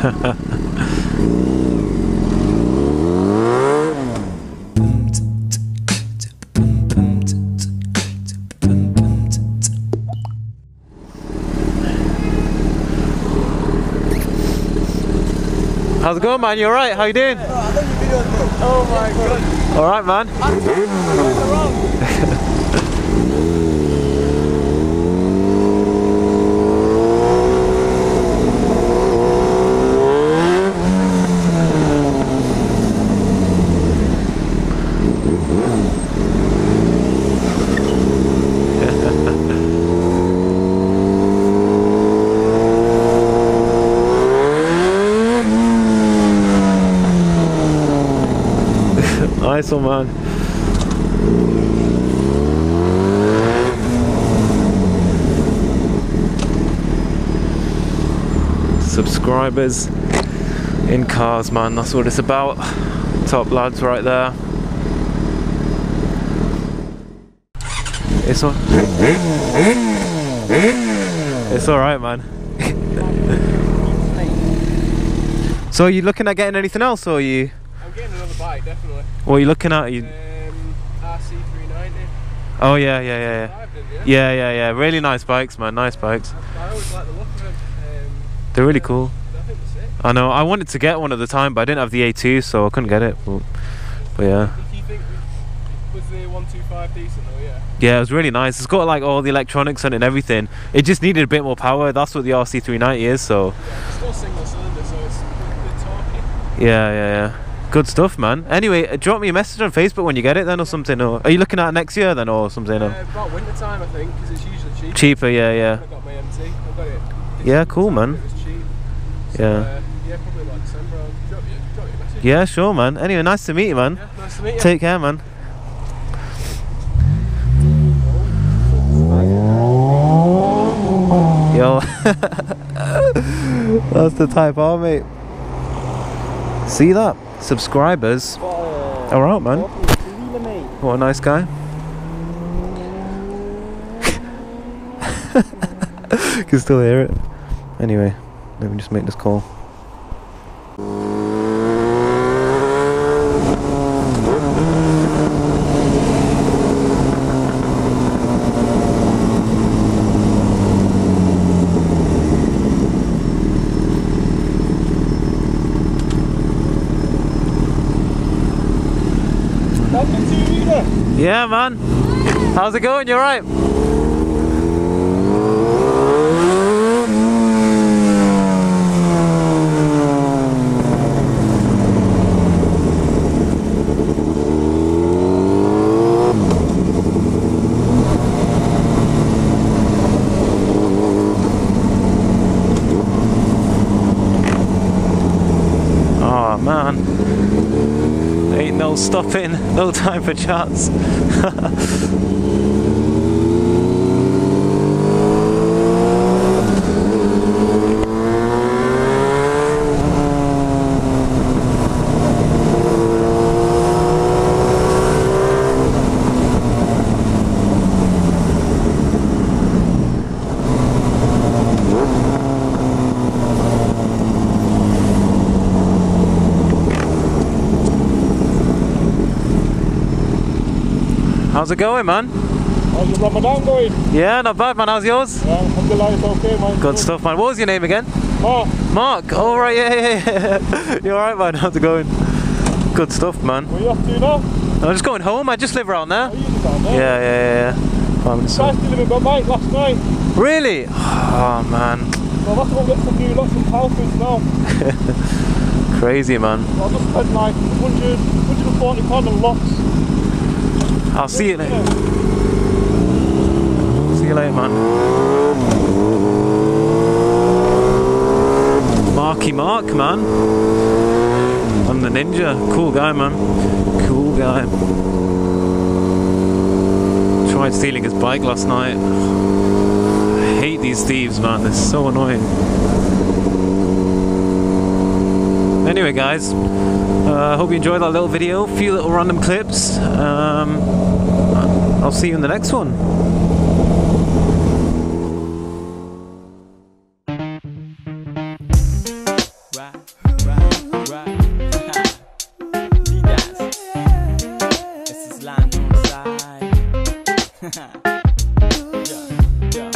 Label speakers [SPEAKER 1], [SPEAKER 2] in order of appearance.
[SPEAKER 1] How's it going, man? You alright? How you doing?
[SPEAKER 2] Oh my god.
[SPEAKER 1] Alright, man. Nice one, man. Subscribers in cars, man. That's what it's about. Top lads right there. It's all right, man. So are you looking at getting anything else, or are you?
[SPEAKER 2] I'm getting another bike, definitely.
[SPEAKER 1] What are you looking at?
[SPEAKER 2] RC390.
[SPEAKER 1] Oh yeah. Really nice bikes, man. Nice bikes.
[SPEAKER 2] I always like the look of them.
[SPEAKER 1] They're really cool.
[SPEAKER 2] I think that's it.
[SPEAKER 1] I know. I wanted to get one at the time, but I didn't have the A2, so I couldn't get it. But yeah.
[SPEAKER 2] If you think was the 125 decent though, yeah.
[SPEAKER 1] Yeah, it was really nice. It's got like all the electronics on it and everything. It just needed a bit more power. That's what the RC390 is. So.
[SPEAKER 2] Yeah, it's still single cylinder, so it's a bit torquey.
[SPEAKER 1] Yeah. Good stuff, man. Anyway, drop me a message on Facebook when you get it then, or something. Or are you looking at it next year then, or something?
[SPEAKER 2] About winter time, I think, because it's usually cheaper.
[SPEAKER 1] Cheaper, yeah.
[SPEAKER 2] I got my MT. I've got it.
[SPEAKER 1] Yeah, cool, man.
[SPEAKER 2] It was cheap. So,
[SPEAKER 1] Yeah.
[SPEAKER 2] Yeah, probably about December. I'll drop you a message.
[SPEAKER 1] Yeah, sure, man. Anyway, nice to meet you, man.
[SPEAKER 2] Yeah, nice to meet you.
[SPEAKER 1] Take care, man. Yo, that's the Type R, mate. See that? Subscribers. Alright, man. What a nice guy. Can still hear it. Anyway, let me just make this call. Yeah, man. How's it going? You alright? Oh, man. Ain't no stopping, no time for chats. How's it going, man?
[SPEAKER 2] How's your Ramadan going?
[SPEAKER 1] Yeah, not bad, man. How's yours?
[SPEAKER 2] Yeah, alhamdulillah, it's okay, man.
[SPEAKER 1] Good stuff, man. What was your name again?
[SPEAKER 2] Mark.
[SPEAKER 1] Mark. Oh, right, yeah. You alright, man? How's it going? Good stuff, man.
[SPEAKER 2] What are you off to now?
[SPEAKER 1] I'm just going home. I just live around there.
[SPEAKER 2] Oh, you live down there?
[SPEAKER 1] Yeah.
[SPEAKER 2] Tried to deliver my bike last night.
[SPEAKER 1] Really? Oh, man.
[SPEAKER 2] Well, that's what gets to do lots of houses now.
[SPEAKER 1] Crazy, man.
[SPEAKER 2] So I just spent like 140 pounds on locks.
[SPEAKER 1] I'll see you later. See you later, man. Marky Mark, man. I'm the ninja. Cool guy, man. Cool guy. Tried stealing his bike last night. I hate these thieves, man. They're so annoying. Anyway, guys, I hope you enjoyed that little video. A few little random clips. I'll see you in the next one.
[SPEAKER 3] Right.
[SPEAKER 2] Yeah.